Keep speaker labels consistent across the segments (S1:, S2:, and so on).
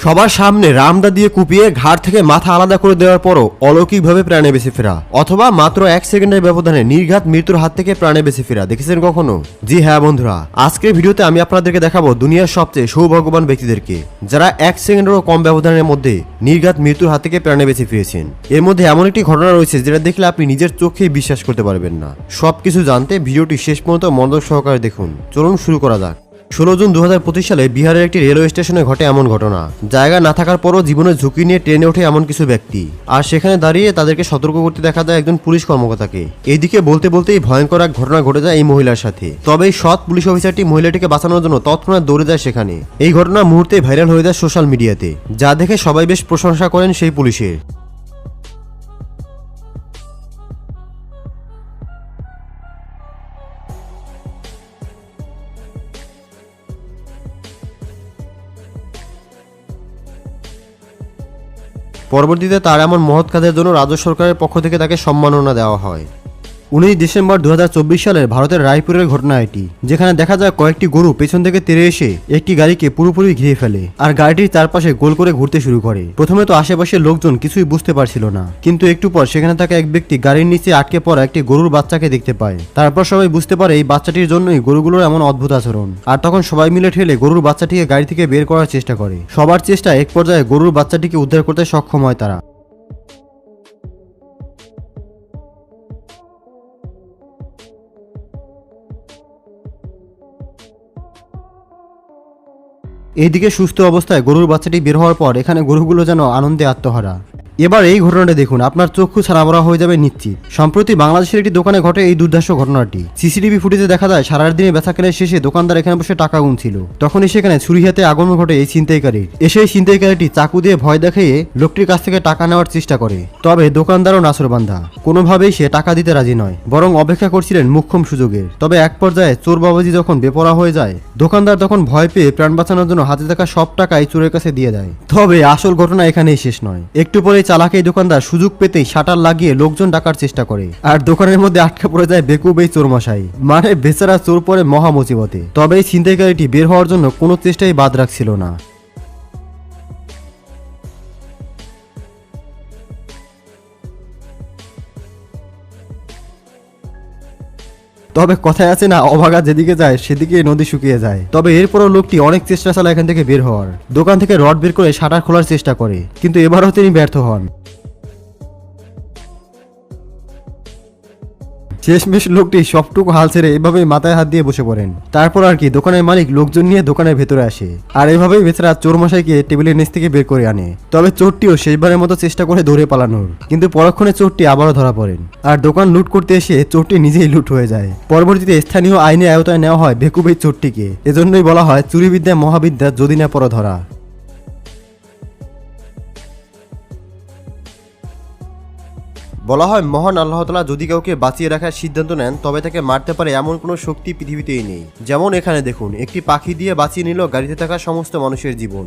S1: সবার সামনে রামদা দিয়ে কুপিয়ে ঘাড় থেকে মাথা আলাদা করে দেওয়ার পরও অলৌকিকভাবে প্রাণে বেঁচে ফেরা, অথবা মাত্র 1 সেকেন্ডের ব্যবধানে নির্ঘাত মৃত্যুর হাত থেকে প্রাণে বেঁচে ফেরা দেখেছেন কখনো? জি হ্যাঁ বন্ধুরা, আজকের ভিডিওতে আমি আপনাদেরকে দেখাবো দুনিয়ার সবচেয়ে সৌভাগ্যবান ব্যক্তিদেরকে যারা 1 সেকেন্ডেরও কম ব্যবধানের মধ্যে নির্ঘাত মৃত্যুর হাত থেকে প্রাণে বেঁচে ফিরেছেন। এর মধ্যে এমন একটি ঘটনা রয়েছে যেটা দেখলে আপনি নিজের চোখেই বিশ্বাস করতে পারবেন না। সবকিছু জানতে ভিডিওটি শেষ পর্যন্ত মনোযোগ সহকারে দেখুন। চলুন শুরু করা যাক। 16 জুন 2025 সালে বিহারের একটি রেলওয়ে স্টেশনে ঘটে এমন ঘটনা। জায়গা না থাকার পরও জীবনের ঝুঁকি নিয়ে ট্রেনে ওঠে এমন কিছু ব্যক্তি, আর সেখানে দাঁড়িয়ে তাদেরকে সতর্ক করতে দেখা যায় একজন পুলিশ কর্মকর্তাকে। এইদিকে বলতে বলতেই ভয়ঙ্কর এক ঘটনা ঘটে যায় এই মহিলার সাথে। তবে এই সৎ পুলিশ অফিসারটি মহিলাটিকে বাঁচানোর জন্য তৎক্ষণাৎ দৌড়ে যায় সেখানে। এই ঘটনা মুহূর্তে ভাইরাল হয়ে যায় সোশ্যাল মিডিয়াতে, যা দেখে সবাই বেশ প্রশংসা করেন সেই পুলিশের। পরবর্তীতে তার এমন মহৎ কাজের জন্য রাজ্য সরকারের পক্ষ থেকে তাকে সম্মাননা দেওয়া হয়। 19 ডিসেম্বর 2024 সালের ভারতের রায়পুরের ঘটনা এটি, যেখানে দেখা যায় কয়েকটি গরু পেছন থেকে তেড়ে এসে একটি গাড়িকে পুরোপুরি ঘিরে ফেলে আর গাড়িটির চারপাশে গোল করে ঘুরতে শুরু করে। প্রথমে তো আশেপাশের লোকজন কিছুই বুঝতে পারছিল না, কিন্তু একটু পর সেখানে থাকা এক ব্যক্তি গাড়ির নিচে আটকে পড়া একটি গরুর বাচ্চাকে দেখতে পায়। তারপর সবাই বুঝতে পারে এই বাচ্চাটির জন্যই গরুগুলোর এমন অদ্ভুত আচরণ। আর তখন সবাই মিলে ঠেলে গরুর বাচ্চাটিকে গাড়ি থেকে বের করার চেষ্টা করে। সবার চেষ্টা এক পর্যায়ে গরুর বাচ্চাটিকে উদ্ধার করতে সক্ষম হয় তারা। এইদিকে সুস্থ অবস্থায় গরুর বাচ্চাটি বের হওয়ার পর এখানে গরুগুলো যেন আনন্দে আত্মহারা। এবার এই ঘটনাটা দেখুন, আপনার চক্ষু ছাড়াবড়া হয়ে যাবে নিশ্চিত। সম্প্রতি বাংলাদেশের একটি দোকানে ঘটে এই দুর্ধর্ষ ঘটনাটি। সিসিটিভি ফুটেজে দেখা যায় সারাদিনে বেচাকেনার শেষে দোকানদার এখানে বসে টাকা গুনছিল। তখনই সেখানে ছুরি হাতে আগমন ঘটে এই ছিনতাইকারীর। এসে এই ছিনতাইকারীটি চাকু দিয়ে ভয় দেখিয়ে লোকটির কাছ থেকে টাকা নেওয়ার চেষ্টা করে। তবে দোকানদারও নাছোড়বান্ধা, কোনোভাবেই সে টাকা দিতে রাজি নয়, বরং অপেক্ষা করছিলেন মোক্ষম সুযোগের। তবে এক পর্যায়ে চোর বাবাজি যখন বেপরোয়া হয়ে যায়, দোকানদার তখন ভয় পেয়ে প্রাণ বাঁচানোর জন্য হাতে থাকা সব টাকাই চোরের কাছে দিয়ে দেয়। তবে আসল ঘটনা এখানেই শেষ নয়। একটু পরে চালাক এই দোকানদার সুযোগ পেতেই শাটার লাগিয়ে লোকজন ডাকার চেষ্টা করে, আর দোকানের মধ্যে আটকে পড়ে যায় বেকুব এই চোর মশাই। মানে বেচারা চোর পরে মহা মুসিবতে। তবে এই ছিনতাইকারীটি বের হওয়ার জন্য কোনো চেষ্টাই বাদ রাখছিল না। তবে কথায় আছে না, অভাগা যেদিকে যায় সেদিকে নদী শুকিয়ে যায়। তবে এরপরও লোকটি অনেক চেষ্টা চালায় এখান থেকে বের হওয়ার। দোকান থেকে রড বের করে শাটার খোলার চেষ্টা করে, কিন্তু এবারও তিনি ব্যর্থ হন। শেষমেশ লোকটি সবটুকু হাল ছেড়ে এভাবেই মাথায় হাত দিয়ে বসে পড়েন। তারপর আর কি, দোকানের মালিক লোকজন নিয়ে দোকানের ভেতরে আসে, আর এভাবেই বেচারা চোর মশাইকে টেবিলের নিচ থেকে বের করে আনে। তবে চোরটিও শেষবারের মতো চেষ্টা করে দৌড়ে পালানোর, কিন্তু পরক্ষণে চোরটি আবারও ধরা পড়েন, আর দোকান লুট করতে এসে চোরটি নিজেই লুট হয়ে যায়। পরবর্তীতে স্থানীয় আইনের আওতায় নেওয়া হয় বেকুব এই চোরটিকে। এজন্যই বলা হয় চুরিবিদ্যা মহাবিদ্যা যদি না পড়া ধরা। বলা হয় মহান আল্লাহ তাআলা যদি কাউকে বাঁচিয়ে রাখার সিদ্ধান্ত নেন, তবে তাকে মারতে পারে এমন কোনো শক্তি পৃথিবীতেই নেই। যেমন এখানে দেখুন, একটি পাখি দিয়ে বাঁচিয়ে নিল গাড়িতে থাকা সমস্ত মানুষের জীবন।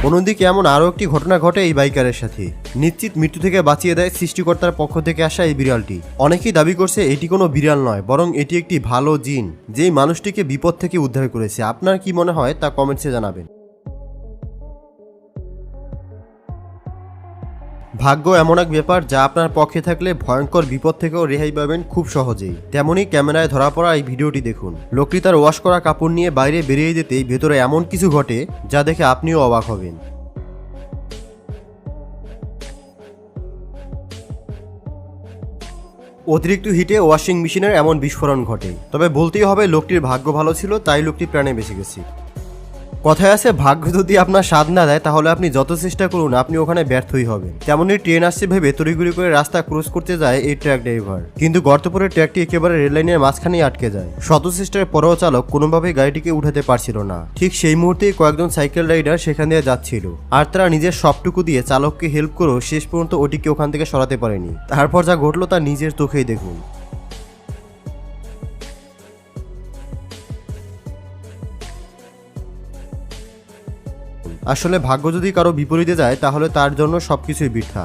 S1: অন্যদিকে এমন আরও একটি ঘটনা ঘটে এই বাইকারের সাথে। নিশ্চিত মৃত্যু থেকে বাঁচিয়ে দেয় সৃষ্টিকর্তার পক্ষ থেকে আসা এই বিড়ালটি। অনেকেই দাবি করছে এটি কোনো বিড়াল নয়, বরং এটি একটি ভালো জিন, যেই মানুষটিকে বিপদ থেকে উদ্ধার করেছে। আপনার কি মনে হয় তা কমেন্টসে জানাবেন। ভাগ্য এমন এক ব্যাপার যা আপনার পক্ষে থাকলে ভয়ঙ্কর বিপদ থেকেও রেহাই পাবেন খুব সহজেই। তেমনই ক্যামেরায় ধরা পড়া এই ভিডিওটি দেখুন। লোকটি তার ওয়াশ করা কাপড় নিয়ে বাইরে বেরিয়ে যেতেই ভেতরে এমন কিছু ঘটে যা দেখে আপনিও অবাক হবেন। অতিরিক্ত হিটে ওয়াশিং মেশিনের এমন বিস্ফোরণ ঘটে। তবে বলতেই হবে লোকটির ভাগ্য ভালো ছিল, তাই লোকটি প্রাণে বেঁচে গেছে। কথায় আছে ভাগ্য যদি আপনার সাথ না দেয়, তাহলে আপনি যত চেষ্টা করুন আপনি ওখানে ব্যর্থই হবেন। তেমনই ট্রেন আসছে ভেবে তড়িঘড়ি করে রাস্তা ক্রস করতে যায় এই ট্রাক ড্রাইভার, কিন্তু গর্ত পরে ট্রাকটি একেবারে রেল লাইনের মাঝখানেই আটকে যায়। শত চেষ্টার পরেও চালক কোনোভাবেই গাড়িটিকে উঠাতে পারছিল না। ঠিক সেই মুহূর্তেই কয়েকজন সাইকেল রাইডার সেখান দিয়ে যাচ্ছিল, আর তারা নিজের সবটুকু দিয়ে চালককে হেল্প করেও শেষ পর্যন্ত ওটিকে ওখান থেকে সরাতে পারেনি। তারপর যা ঘটলো তা নিজের চোখেই দেখুন। আসলে ভাগ্য যদি কারো বিপরীতে যায়, তাহলে তার জন্য সবকিছুই বৃথা।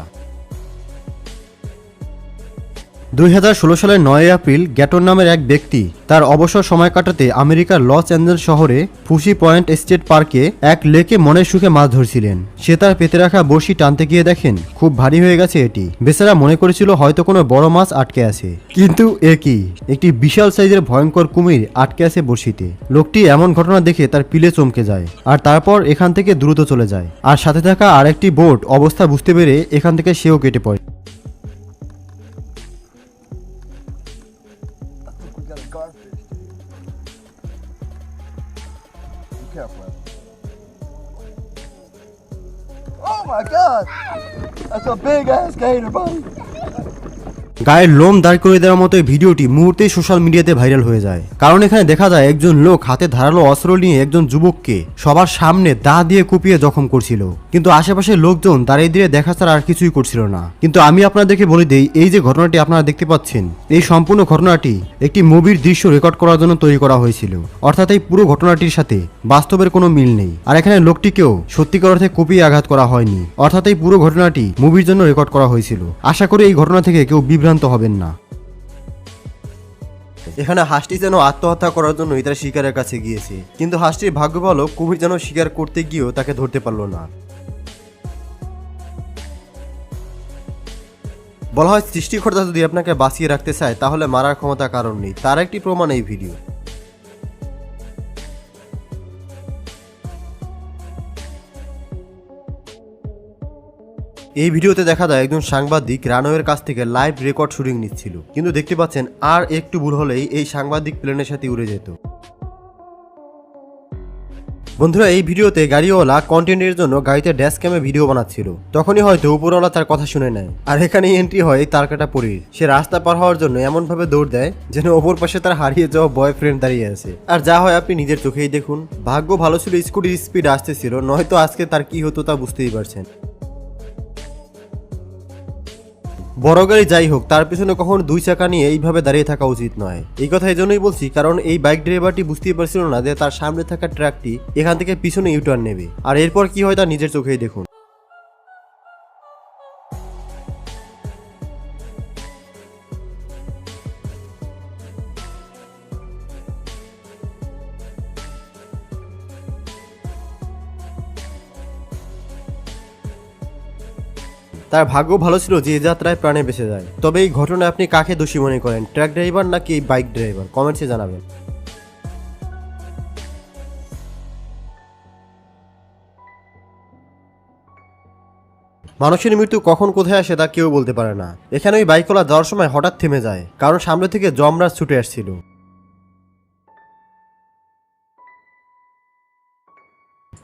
S1: 2016 সালের 9 এপ্রিল গ্যাটন নামের এক ব্যক্তি তার অবসর সময় কাটাতে আমেরিকার লস অ্যাঞ্জেলস শহরে ফুসি পয়েন্ট স্টেট পার্কে এক লেকে মনের সুখে মাছ ধরছিলেন। সে তার পেতে রাখা বড়শি টানতে গিয়ে দেখেন খুব ভারী হয়ে গেছে এটি। বেচারা মনে করেছিল হয়তো কোনো বড় মাছ আটকে আছে, কিন্তু এ কি, একটি বিশাল সাইজের ভয়ঙ্কর কুমির আটকে আছে বড়শিতে। লোকটি এমন ঘটনা দেখে তার পিলে চমকে যায় আর তারপর এখান থেকে দ্রুত চলে যায়। আর সাথে থাকা আরেকটি বোট অবস্থা বুঝতে পেরে এখান থেকে সেও কেটে পড়ে।
S2: We got a garfish, dude. Be careful. Oh my god! That's a big ass gator, buddy.
S1: গায়ের লোম দাঁড় করে দেওয়ার মতো এই ভিডিওটি মুহূর্তেই সোশ্যাল মিডিয়াতে ভাইরাল হয়ে যায়। কারণ এখানে দেখা যায় একজন লোক হাতে ধারালো অস্ত্র নিয়ে একজন যুবককে সবার সামনে দা দিয়ে কুপিয়ে জখম করছিল, কিন্তু আশেপাশের লোকজন দাঁড়িয়ে দিয়ে দেখা ছাড়া আর কিছুই করছিল না। কিন্তু আমি আপনাদেরকে বলে দেই, এই যে ঘটনাটি আপনারা দেখতে পাচ্ছেন, এই সম্পূর্ণ ঘটনাটি একটি মুভির দৃশ্য রেকর্ড করার জন্য তৈরি করা হয়েছিল। অর্থাৎ এই পুরো ঘটনাটির সাথে বাস্তবের কোনো মিল নেই। আর এখানে লোকটিকেও সত্যিকার অর্থে কুপিয়ে আঘাত করা হয়নি। অর্থাৎ এই পুরো ঘটনাটি মুভির জন্য রেকর্ড করা হয়েছিল। আশা করি এই ঘটনা থেকে কেউ বিভ্রান্ত হবেন না। এখানে হাঁসটি যেন আত্মহত্যা করার জন্য তার শিকারের কাছে গিয়েছে, কিন্তু হাঁসটির ভাগ্য ভালো, কুমির যেন শিকার করতে গিয়েও তাকে ধরতে পারলো না। বলা হয় সৃষ্টিকর্তা যদি আপনাকে বাঁচিয়ে রাখতে চায় তাহলে মারার ক্ষমতা কারণ নেই, তার একটি প্রমাণ এই ভিডিও। এই ভিডিওতে দেখা যায় একজন সাংবাদিক রানওয়ের কাছ থেকে লাইভ রেকর্ড শুটিং নিচ্ছিল, কিন্তু দেখতে পাচ্ছেন আর একটু ভুল হলেই এই সাংবাদিক প্লেনের সাথে উড়ে যেত। বন্ধুরা, এই ভিডিওতে গাড়িওয়ালা কন্টেন্টের জন্য গাড়িতে ড্যাশ ক্যামে ভিডিও বানাচ্ছিল, তখনই হয়তো উপরওয়ালা তার কথা শুনে নেয়। আর এখানেই এন্ট্রি হয় তার কাটা পরীর। সে রাস্তা পার হওয়ার জন্য এমন ভাবে দৌড় দেয় যেন অপর পাশে তার হারিয়ে যাওয়া বয়ফ্রেন্ড দাঁড়িয়ে আছে। আর যা হয় আপনি নিজের চোখেই দেখুন। ভাগ্য ভালো ছিল স্কুটির স্পিড আসতেছিল, নয়তো আজকে তার কি হতো তা বুঝতেই পারছেন। বড় গাড়ি যাই হোক, তার পিছনে কখনো দুই চাকা নিয়ে এইভাবে দাঁড়িয়ে থাকা উচিত নয়। এই কথা এই জন্যই বলছি কারণ এই বাইক ড্রাইভারটি বুঝতেই পারছিল না যে তার সামনে থাকা ট্রাকটি এখান থেকে পিছনে ইউটার্ন নেবে। আর এরপর কি হয় তা নিজের চোখেই দেখুন। তার ভাগ্য ভালো ছিল যে যাত্রায় প্রাণে বেঁচে যায়। তবে এই ঘটনায় আপনি কাকে দোষী মনে করেন, ট্রাক ড্রাইভার নাকি এই বাইক ড্রাইভার? কমেন্টসে জানাবেন। মানুষের মৃত্যু কখন কোথায় আসে তা কেউ বলতে পারে না। এখানে ওই বাইকওয়ালা যাওয়ার সময় হঠাৎ থেমে যায় কারণ সামনে থেকে যমরাজ ছুটে আসছিল।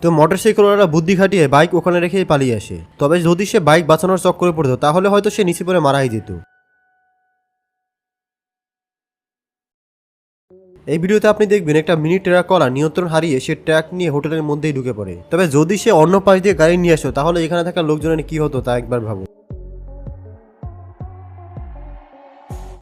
S1: তো মোটরসাইকেলওয়ালা বুদ্ধি খাটিয়ে বাইক ওখানে রেখেই পালিয়ে আসে। তবে যদি সে বাইক বাঁচানোর চক্করে পড়তো তাহলে হয়তো সে নিচে পড়ে মারাই যেত। এই ভিডিওতে আপনি দেখবেন একটা মিনি ট্রাকওয়ালা নিয়ন্ত্রণ হারিয়ে সে ট্রাক নিয়ে হোটেলের মধ্যেই ঢুকে পড়ে। তবে যদি সে অন্য পাশ দিয়ে গাড়ি নিয়ে আসো তাহলে এখানে থাকা লোকজনের কি হতো তা একবার ভাবুন।